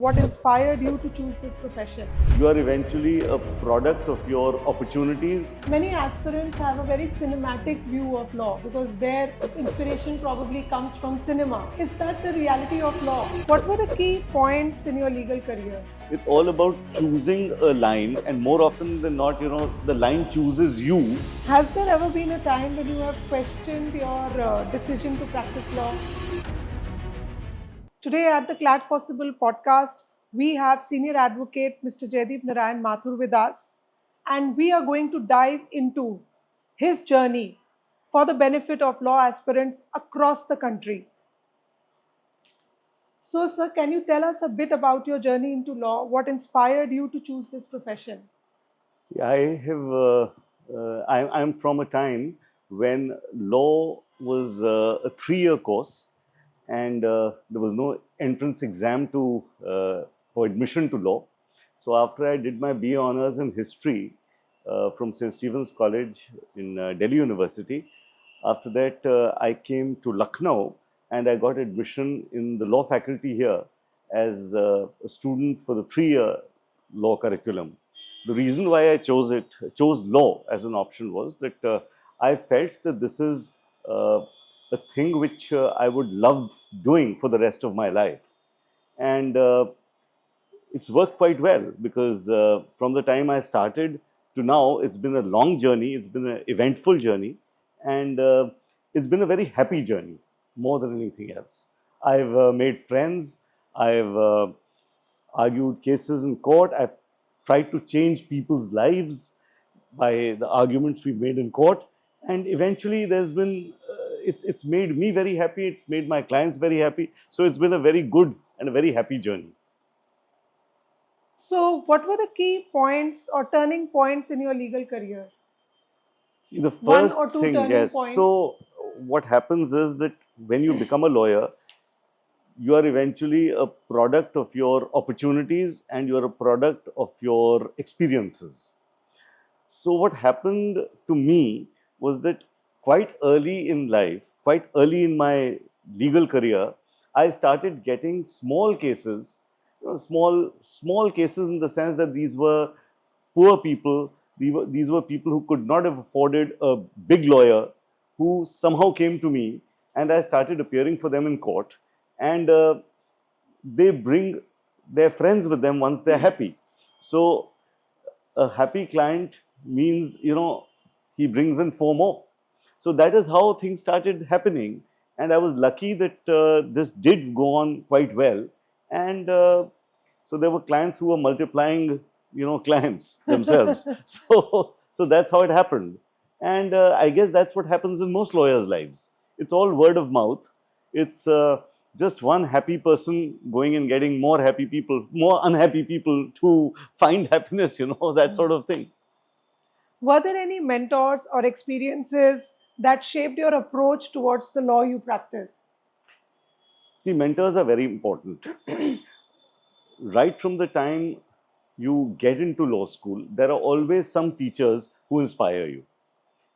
What inspired you to choose this profession? You are eventually a product of your opportunities. Many aspirants have a very cinematic view of law because their inspiration probably comes from cinema. Is that the reality of law? What were the key points in your legal career? It's all about choosing a line, and more often than not, the line chooses you. Has there ever been a time when you have questioned your decision to practice law? Today at the Clat Possible podcast, we have senior advocate Mr. Narain Mathur with us, and we are going to dive into his journey for the benefit of law aspirants across the country. So, sir, can you tell us a bit about your journey into law? What inspired you to choose this profession? See, I'm from a time when law was a 3-year course, and there was no entrance exam for admission to law. So after I did my BA honors in history from St. Stephen's College in Delhi University, after that I came to Lucknow and I got admission in the law faculty here as a student for the 3-year law curriculum. The reason why I chose law as an option was that I felt that this is a thing which I would love doing for the rest of my life. And it's worked quite well because from the time I started to now, it's been a long journey, it's been an eventful journey, and it's been a very happy journey more than anything else. I've made friends, I've argued cases in court, I've tried to change people's lives by the arguments we've made in court, and eventually it's made me very happy, it's made my clients very happy. So it's been a very good and a very happy journey. So, what were the key points or turning points in your legal career? See, the One first or two thing, turning yes. points. So what happens is that when you become a lawyer, you are eventually a product of your opportunities and you are a product of your experiences. So what happened to me was that quite early in life, quite early in my legal career, I started getting small cases, small cases in the sense that these were poor people, these were people who could not have afforded a big lawyer, who somehow came to me, and I started appearing for them in court. And they bring their friends with them once they're happy. So a happy client means, he brings in 4 more. So that is how things started happening. And I was lucky that this did go on quite well. And so there were clients who were multiplying, clients themselves. So that's how it happened. And I guess that's what happens in most lawyers' lives. It's all word of mouth. It's just one happy person going and getting more happy people, more unhappy people to find happiness, that sort of thing. Were there any mentors or experiences that shaped your approach towards the law you practice? See, mentors are very important. Right from the time you get into law school, there are always some teachers who inspire you.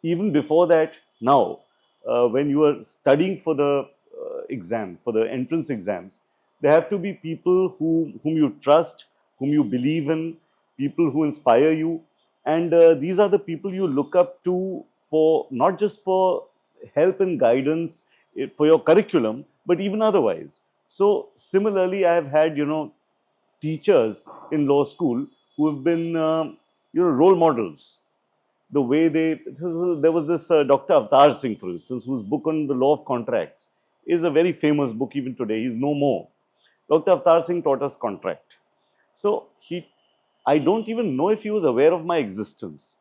Even before that, now, when you are studying for the exam, for the entrance exams, there have to be people whom you trust, whom you believe in, people who inspire you. And these are the people you look up to for not just for help and guidance for your curriculum, but even otherwise. So similarly, I have had, teachers in law school who have been, role models. The way there was this Dr. Avtar Singh, for instance, whose book on the law of contracts is a very famous book even today. He's no more. Dr. Avtar Singh taught us contract. So I don't even know if he was aware of my existence,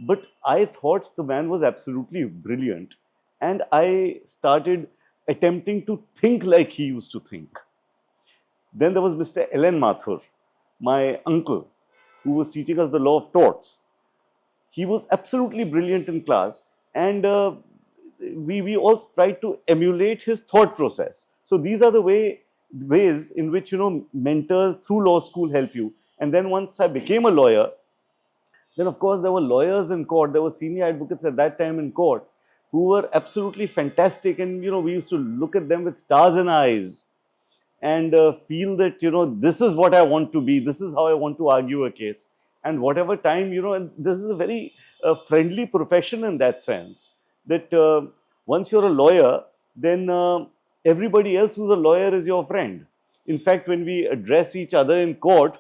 but I thought the man was absolutely brilliant, and I started attempting to think like he used to think. Then there was Mr. Mathur, my uncle, who was teaching us the law of torts. He was absolutely brilliant in class, and we all tried to emulate his thought process. So these are the ways in which mentors through law school help you. And then once I became a lawyer, then of course there were lawyers in court, there were senior advocates at that time in court who were absolutely fantastic, and we used to look at them with stars in our eyes. and feel that, this is what I want to be, this is how I want to argue a case. And whatever time, and this is a very friendly profession in that sense, that once you're a lawyer, then everybody else who's a lawyer is your friend. In fact, when we address each other in court,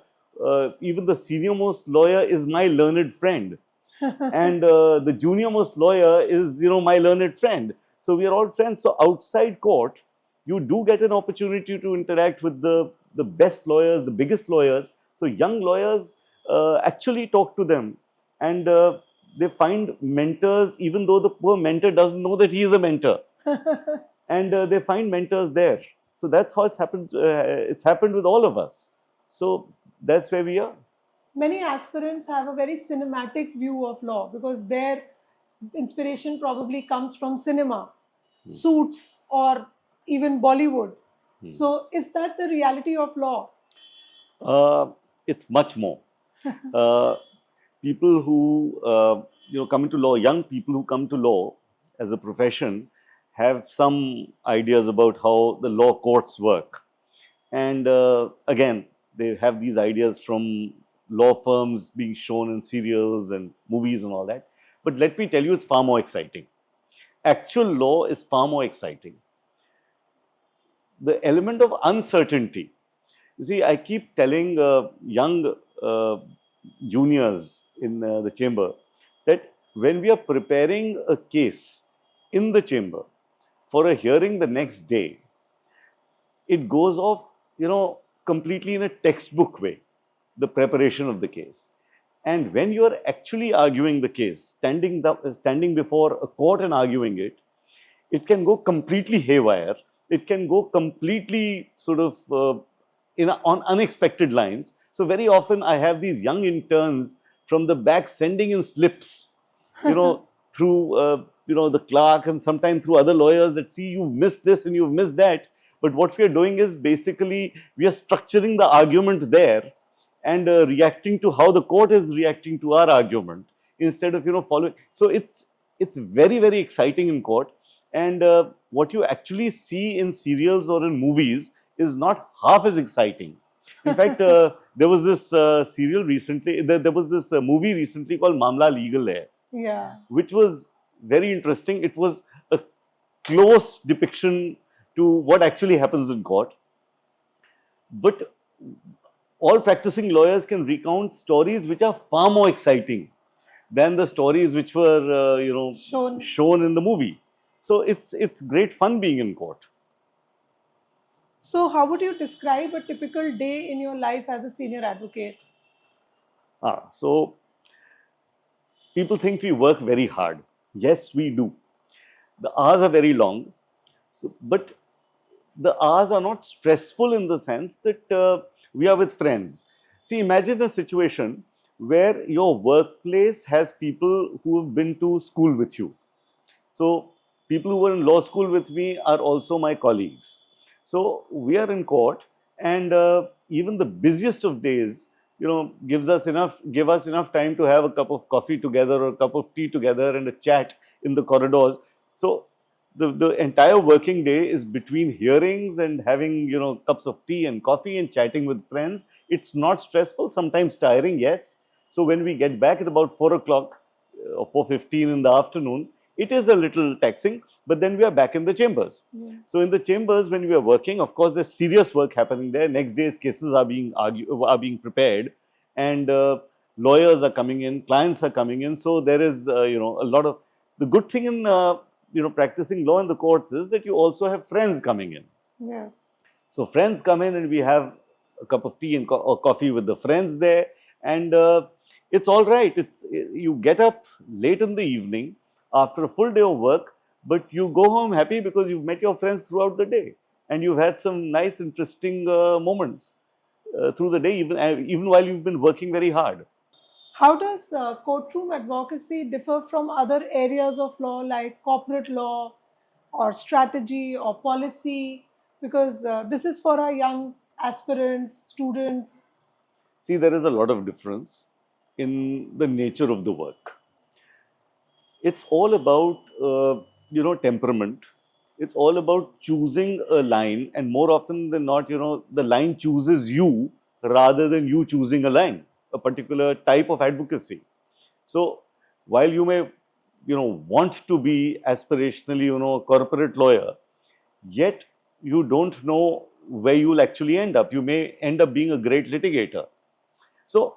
even the senior most lawyer is my learned friend, and the junior most lawyer is, my learned friend. So we are all friends. So outside court, you do get an opportunity to interact with the best lawyers, the biggest lawyers. So young lawyers actually talk to them, and they find mentors, even though the poor mentor doesn't know that he is a mentor, and they find mentors there. So that's how it's happened. It's happened with all of us. So that's where we are. Many aspirants have a very cinematic view of law because their inspiration probably comes from cinema, suits, or even Bollywood. So, is that the reality of law? Uh, it's much more. Uh, People who come into law, young people who come to law as a profession, have some ideas about how the law courts work, and again, they have these ideas from law firms being shown in serials and movies and all that. But let me tell you, it's far more exciting. Actual law is far more exciting. The element of uncertainty. You see, I keep telling young juniors in the chamber that when we are preparing a case in the chamber for a hearing the next day, it goes off, completely in a textbook way, the preparation of the case. And when you are actually arguing the case, standing before a court and arguing it can go completely haywire. It can go completely sort of on unexpected lines. So very often I have these young interns from the back sending in slips, through the clerk and sometimes through other lawyers, that see, you've missed this and you've missed that. But what we are doing is basically we are structuring the argument there and reacting to how the court is reacting to our argument, instead of following. So it's very, very exciting in court. And what you actually see in serials or in movies is not half as exciting. In fact, there was this serial recently, there was this movie recently called Mamla Legal Hai, Yeah. which was very interesting. It was a close depiction to what actually happens in court. But all practicing lawyers can recount stories which are far more exciting than the stories which were shown in the movie. So it's great fun being in court. So, how would you describe a typical day in your life as a senior advocate? So people think we work very hard. Yes, we do. The hours are very long. So, but the hours are not stressful in the sense that we are with friends. See, imagine a situation where your workplace has people who have been to school with you. So, people who were in law school with me are also my colleagues. So, we are in court, and even the busiest of days, give us enough time to have a cup of coffee together or a cup of tea together and a chat in the corridors. So, the entire working day is between hearings and having cups of tea and coffee and chatting with friends. It's not stressful, sometimes tiring, yes. So when we get back at about 4 o'clock or 4:15 in the afternoon, it is a little taxing, but then we are back in the chambers. Yeah. So in the chambers, when we are working, of course there's serious work happening there. Next day's cases are being prepared, and lawyers are coming in, clients are coming in. So there is a lot of, the good thing in practicing law in the courts is that you also have friends coming in. Yes. So friends come in and we have a cup of tea and or coffee with the friends there, and it's all right. You get up late in the evening after a full day of work, but you go home happy because you've met your friends throughout the day and you've had some nice, interesting moments through the day, even while you've been working very hard. How does courtroom advocacy differ from other areas of law like corporate law or strategy or policy? Because this is for our young aspirants, students. See, there is a lot of difference in the nature of the work. It's all about temperament. It's all about choosing a line, and more often than not, the line chooses you rather than you choosing a line, a particular type of advocacy. So while you may, want to be aspirationally, a corporate lawyer, yet you don't know where you'll actually end up. You may end up being a great litigator. So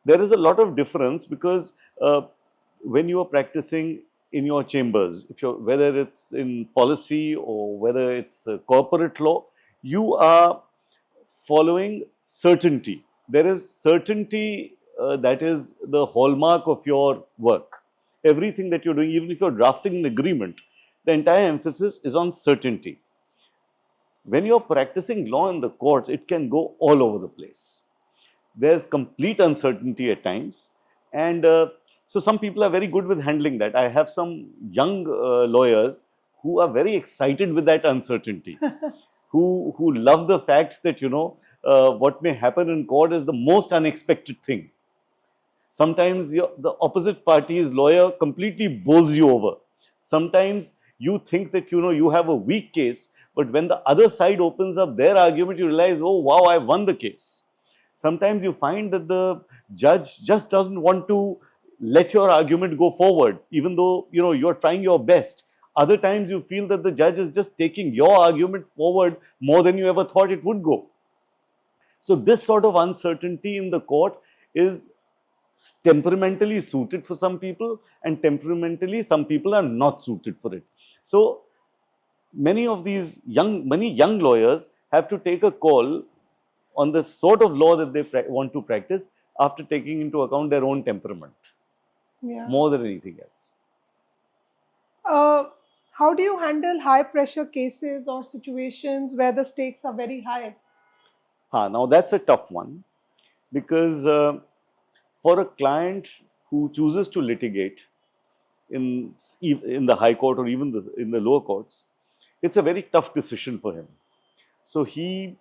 there is a lot of difference because when you are practicing in your chambers, if you're, whether it's in policy or whether it's corporate law, you are following certainty. There is certainty that is the hallmark of your work. Everything that you're doing, even if you're drafting an agreement, the entire emphasis is on certainty. When you're practicing law in the courts, it can go all over the place. There's complete uncertainty at times, and so some people are very good with handling that. I have some young lawyers who are very excited with that uncertainty, who love the fact that what may happen in court is the most unexpected thing. Sometimes the opposite party's lawyer completely bowls you over. Sometimes you think that you have a weak case, but when the other side opens up their argument, you realize, oh wow, I won the case. Sometimes you find that the judge just doesn't want to let your argument go forward, even though you're trying your best. Other times you feel that the judge is just taking your argument forward more than you ever thought it would go. So this sort of uncertainty in the court is temperamentally suited for some people, and temperamentally some people are not suited for it. So many young lawyers have to take a call on the sort of law that they want to practice after taking into account their own temperament Yeah. more than anything else. Uh, how do you handle high pressure cases or situations where the stakes are very high? Now that's a tough one because for a client who chooses to litigate in the high court or even in the lower courts, it's a very tough decision for him. So he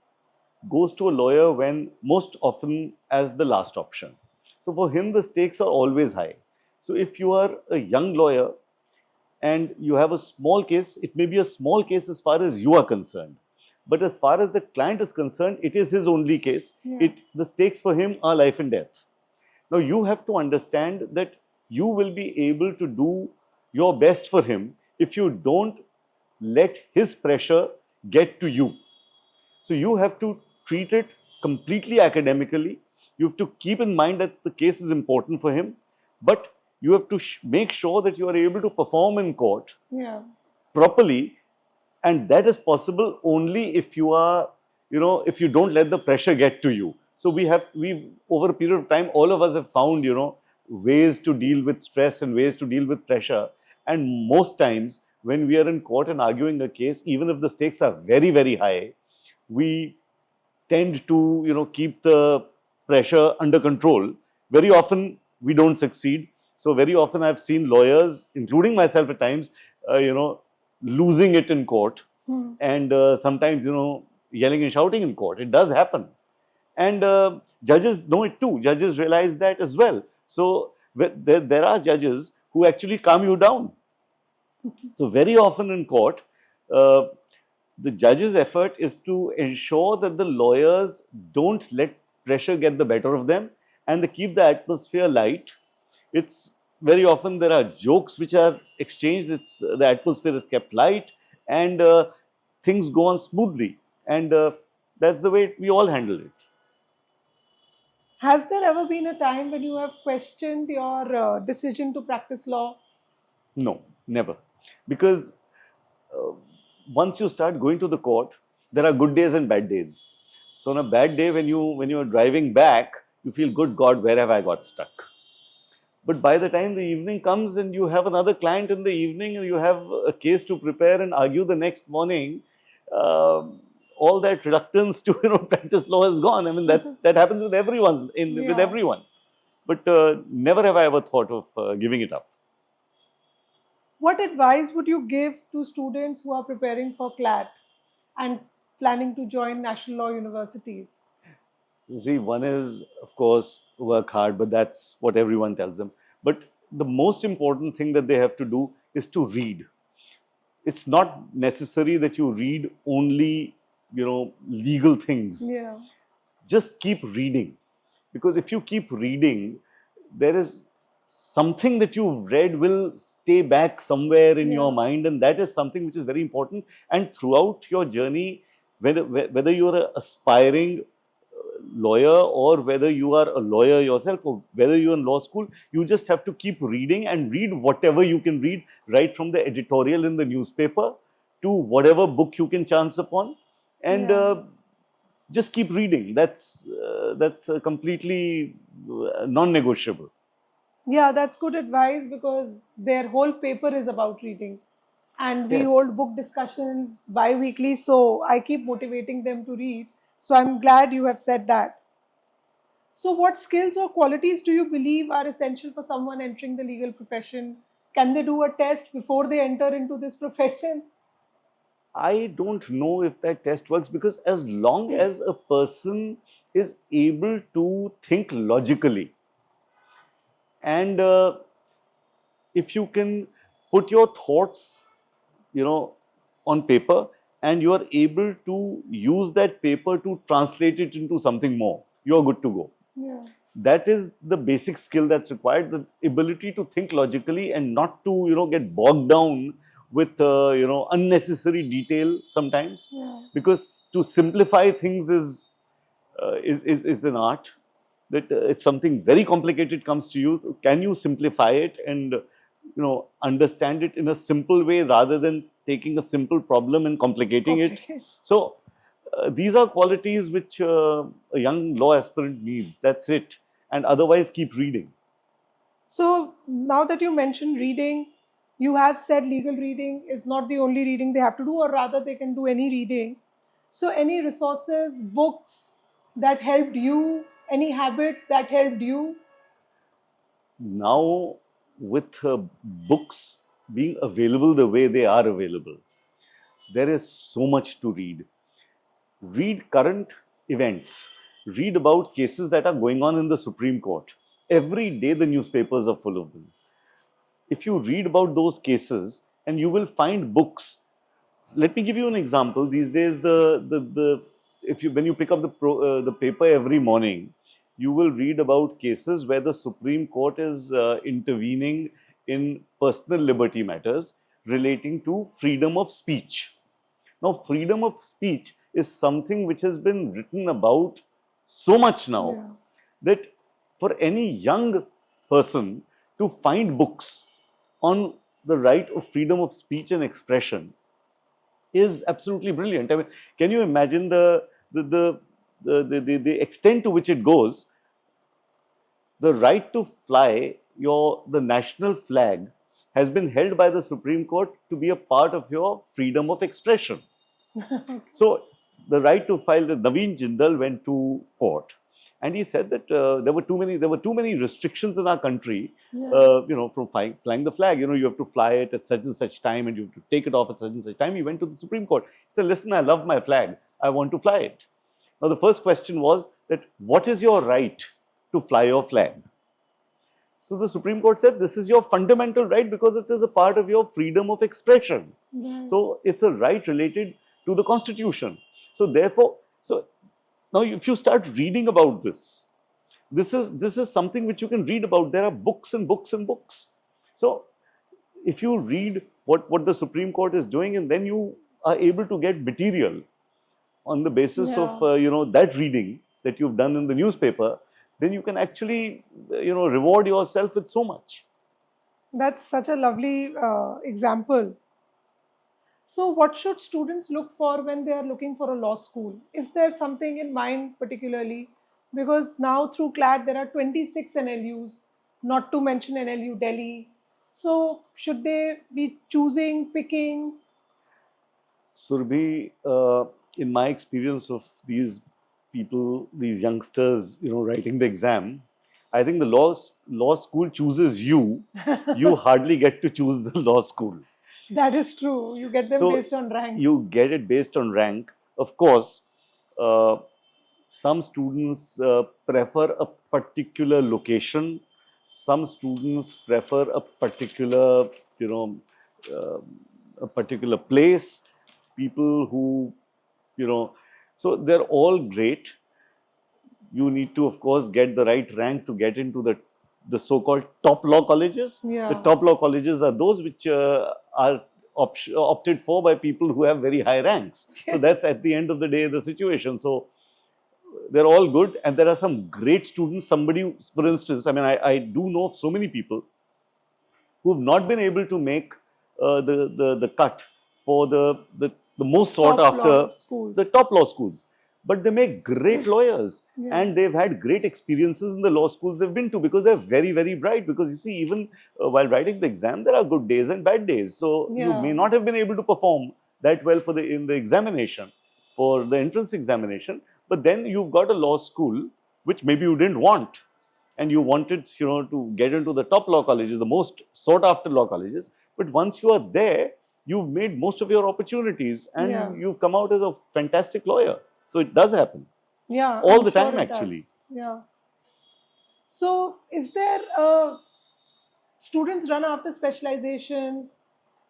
goes to a lawyer when most often as the last option. So for him, the stakes are always high. So if you are a young lawyer and you have a small case, it may be a small case as far as you are concerned. But as far as the client is concerned, it is his only case. Yeah. The stakes for him are life and death. Now you have to understand that you will be able to do your best for him if you don't let his pressure get to you. So you have to treat it completely academically. You have to keep in mind that the case is important for him, but you have to make sure that you are able to perform in court Yeah. properly, and that is possible only if you are, if you don't let the pressure get to you. So we over a period of time, all of us have found, ways to deal with stress and ways to deal with pressure. And most times when we are in court and arguing a case, even if the stakes are very, very high, we tend to keep the pressure under control. Very often we don't succeed. So very often I've seen lawyers, including myself at times, losing it in court, and sometimes yelling and shouting in court. It does happen, and judges know it too. Judges realize that as well. So there are judges who actually calm you down. So very often in court, uh, the judge's effort is to ensure that the lawyers don't let pressure get the better of them, and they keep the atmosphere light. It's very often there are jokes which are exchanged. It's the atmosphere is kept light, and things go on smoothly, and that's the way we all handle it. Has there ever been a time when you have questioned your decision to practice law? No, never, because uh, once you start going to the court, there are good days and bad days. So on a bad day, when you're driving back, you feel, good God, where have I got stuck? But by the time the evening comes and you have another client in the evening and you have a case to prepare and argue the next morning, all that reluctance to practice law is gone. I mean that happens with with Yeah. everyone. But never have I ever thought of giving it up. What advice would you give to students who are preparing for Clat and planning to join national law universities? You see, one is, of course, work hard, but that's what everyone tells them. But the most important thing that they have to do is to read. it's not necessary that you read only, legal things. Yeah. Just keep reading, because if you keep reading, there is something that you've read will stay back somewhere in your Yeah. mind, and that is something which is very important. And throughout your journey, whether you are an aspiring lawyer, or whether you are a lawyer yourself, or whether you're in law school, you just have to keep reading, and read whatever you can read, right from the editorial in the newspaper to whatever book you can chance upon, and Yeah. just keep reading. That's completely non-negotiable. Yeah, that's good advice because their whole paper is about reading. And we Yes. hold book discussions bi-weekly, so I keep motivating them to read. So I'm glad you have said that. So, what skills or qualities do you believe are essential for someone entering the legal profession? Can they do a test before they enter into this profession? I don't know if that test works, because as long as a person is able to think logically, and if you can put your thoughts, you know, on paper, and you are able to use that paper to translate it into something more, you're good to go. Yeah. That is the basic skill that's required, the ability to think logically and not to, get bogged down with, unnecessary detail sometimes, Yeah. because to simplify things is an art. That if something very complicated comes to you, can you simplify it and, understand it in a simple way, rather than taking a simple problem and complicating it. Complicated. So these are qualities which a young law aspirant needs. That's it. And otherwise, keep reading. So, now that you mentioned reading, you have said legal reading is not the only reading they have to do, or rather, they can do any reading. So, any resources, books that helped you, any habits that helped you? Now, with books being available the way they are available, there is so much to read. Read current events, read about cases that are going on in the Supreme Court. Every day, the newspapers are full of them. If you read about those cases, and you will find books. Let me give you an example. These days, the if you when you pick up the paper every morning, you will read about cases where the Supreme Court is intervening in personal liberty matters relating to freedom of speech. Now, freedom of speech is something which has been written about so much now, Yeah. that for any young person to find books on the right of freedom of speech and expression is absolutely brilliant. I mean, can you imagine the extent to which it goes? The right to fly the national flag has been held by the Supreme Court to be a part of your freedom of expression. So the right to file, the Naveen Jindal went to court, and he said that there were too many restrictions in our country, Yeah. from flying the flag. You have to fly it at such and such time, and you have to take it off at such and such time. He went to the Supreme Court. He said, "Listen, I love my flag. I want to fly it." Now the first question was that, what is your right to fly your flag? So the Supreme Court said, this is your fundamental right, because it is a part of your freedom of expression. Right. So it's a right related to the Constitution. So therefore, so now if you start reading about this is something which you can read about. There are books and books and books. So if you read what the Supreme Court is doing, and then you are able to get material on the basis of Yeah. that reading that you've done in the newspaper, then you can actually reward yourself with so much. That's such a lovely example. So, what should students look for when they are looking for a law school? Is there something in mind particularly? Because now through Clat there are 26 NLUs, not to mention NLU Delhi. So, should they be choosing, picking? Surbhi, in my experience of these people, these youngsters, writing the exam, I think the law school chooses you. You hardly get to choose the law school. That is true. You get them So based on ranks. you get it based on rank. Of course, uh, some students prefer a particular location. Some students prefer a particular, you know, uh, a particular place, people who, so they're all great. You need to, of course, get the right rank to get into the so-called top law colleges. The Yeah. top law colleges are those which are opted for by people who have very high ranks. So that's at the end of the day the situation. So they're all good, and there are some great students. Somebody, for instance, I mean, I do know of so many people who have not been able to make the cut for the most sought Top after, law schools. the top law schools. But they make great lawyers, Yeah. and they've had great experiences in the law schools they've been to, because they're very, very bright. Because you see, even while writing the exam, there are good days and bad days. So you Yeah. may not have been able to perform that well for in the examination, for the entrance examination, but then you've got a law school which maybe you didn't want, and you wanted, to get into the top law colleges, the most sought after law colleges. But once you are there, you've made most of your opportunities, and Yeah. you've come out as a fantastic lawyer. So it does happen Yeah. all I'm the sure time, it does. actually. Yeah. So, is there students run after specializations,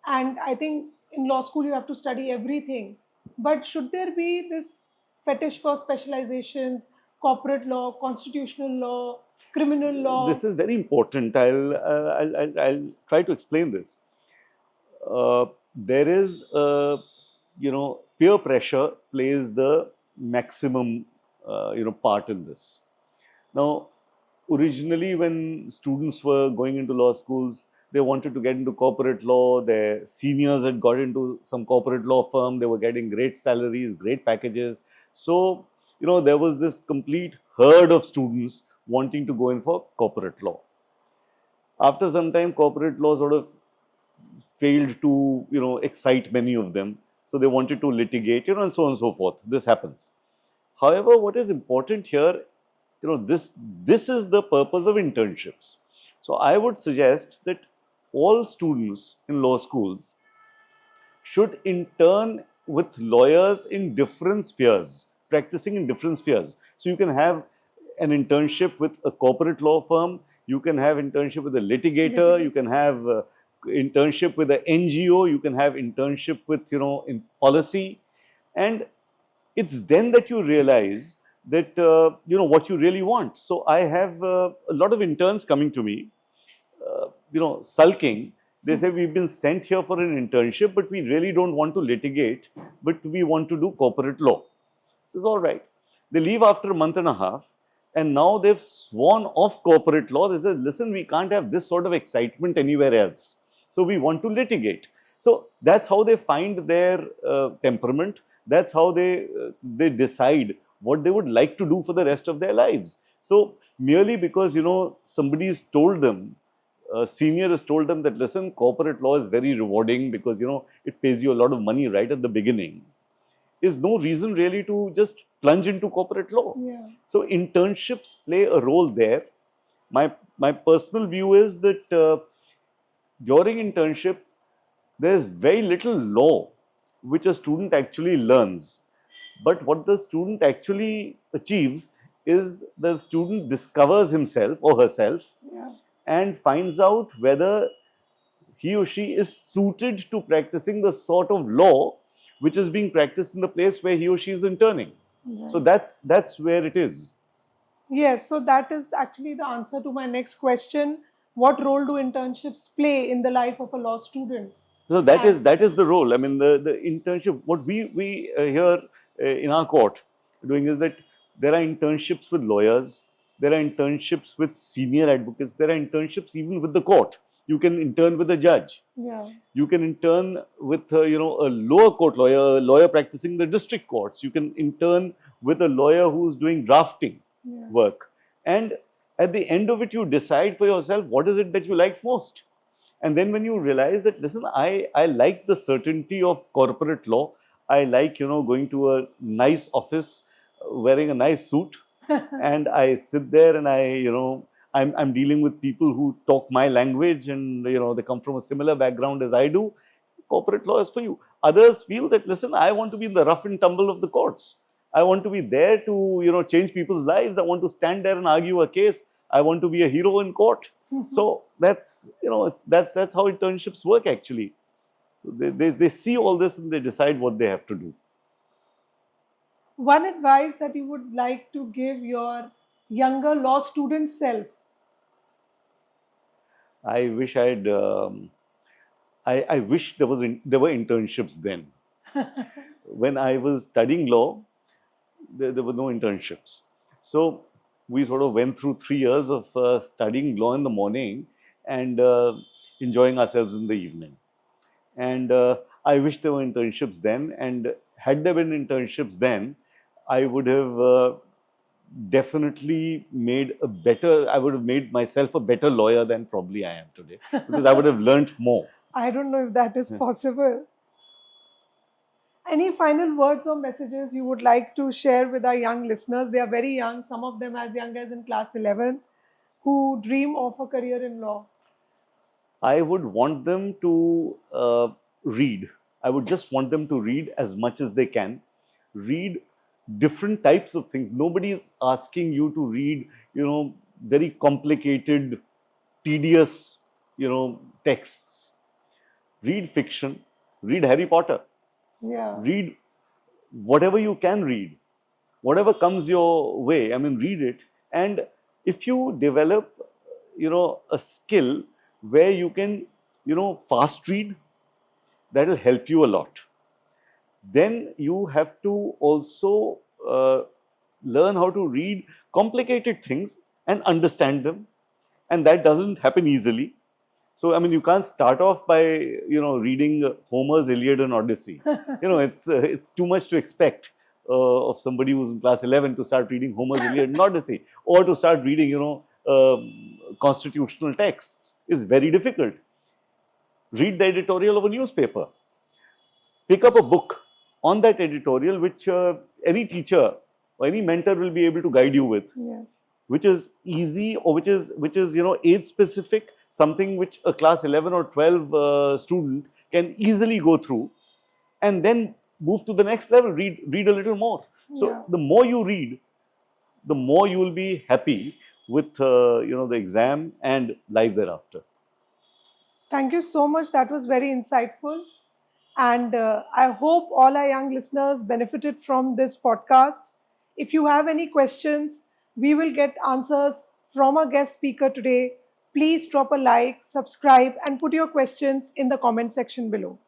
and I think in law school you have to study everything. But should there be this fetish for specializations, corporate law, constitutional law, criminal law? This is very important. I'll try to explain this. There is, peer pressure plays the maximum, part in this. Now, originally, when students were going into law schools, they wanted to get into corporate law. Their seniors had got into some corporate law firm. They were getting great salaries, great packages. So, there was this complete herd of students wanting to go in for corporate law. After some time, corporate law sort of failed to, excite many of them. So they wanted to litigate, and so on and so forth. This happens. However, what is important here, this is the purpose of internships. So I would suggest that all students in law schools should intern with lawyers in different spheres, practicing in different spheres. So you can have an internship with a corporate law firm, you can have internship with a litigator, you can have internship with an NGO, you can have internship with, in policy. And it's then that you realize that, what you really want. So I have a lot of interns coming to me, sulking. They say, we've been sent here for an internship, but we really don't want to litigate, but we want to do corporate law. So it's all right. They leave after a month and a half, and now they've sworn off corporate law. They say, listen, we can't have this sort of excitement anywhere else. So we want to litigate. So that's how they find their temperament. That's how they decide what they would like to do for the rest of their lives. So merely because, somebody's told them, a senior has told them that, listen, corporate law is very rewarding because, it pays you a lot of money right at the beginning, is no reason really to just plunge into corporate law. Yeah. So internships play a role there. My personal view is that during internship, there's very little law which a student actually learns. But what the student actually achieves is the student discovers himself or herself, Yeah. and finds out whether he or she is suited to practicing the sort of law which is being practiced in the place where he or she is interning. Right. So that's where it is. Yes, so that is actually the answer to my next question. What role do internships play in the life of a law student? So that is the role. I mean, the internship. What we here in our court doing is that there are internships with lawyers, there are internships with senior advocates, there are internships even with the court. You can intern with a judge. Yeah. You can intern with a lower court lawyer, a lawyer practicing the district courts. You can intern with a lawyer who's doing drafting work. And at the end of it, you decide for yourself what is it that you like most. And then when you realize that, listen, I like the certainty of corporate law. I like, going to a nice office, wearing a nice suit, and I sit there and I'm dealing with people who talk my language, and, they come from a similar background as I do. Corporate law is for you. Others feel that, listen, I want to be in the rough and tumble of the courts. I want to be there to, change people's lives. I want to stand there and argue a case. I want to be a hero in court. So that's, that's how internships work actually. So they see all this and they decide what they have to do. One advice that you would like to give your younger law student self? I wish I'd. I wish there were internships then. When I was studying law, there were no internships. So we sort of went through 3 years of studying law in the morning and enjoying ourselves in the evening. And I wish there were internships then. And had there been internships then, I would have definitely I would have made myself a better lawyer than probably I am today, because I would have learnt more. I don't know if that is possible. Any final words or messages you would like to share with our young listeners? They are very young, some of them as young as in class 11, who dream of a career in law. I would want them to read. I would just want them to read as much as they can. Read different types of things. Nobody is asking you to read, very complicated, tedious, texts. Read fiction. Read Harry Potter. Yeah. Read whatever you can read. Whatever comes your way, I mean, read it. And if you develop, a skill where you can, fast read, that will help you a lot. Then you have to also learn how to read complicated things and understand them. And that doesn't happen easily. So, I mean, you can't start off by, reading Homer's Iliad and Odyssey. It's too much to expect of somebody who's in class 11 to start reading Homer's Iliad and Odyssey, or to start reading, constitutional texts is very difficult. Read the editorial of a newspaper. Pick up a book on that editorial, which any teacher or any mentor will be able to guide you with. Yes. Which is easy, or which is age specific, something which a class 11 or 12 student can easily go through, and then move to the next level. Read a little more. So Yeah. the more you read, the more you will be happy with the exam and life thereafter. Thank you so much. That was very insightful. And I hope all our young listeners benefited from this podcast. If you have any questions, we will get answers from our guest speaker today. Please drop a like, subscribe, and put your questions in the comment section below.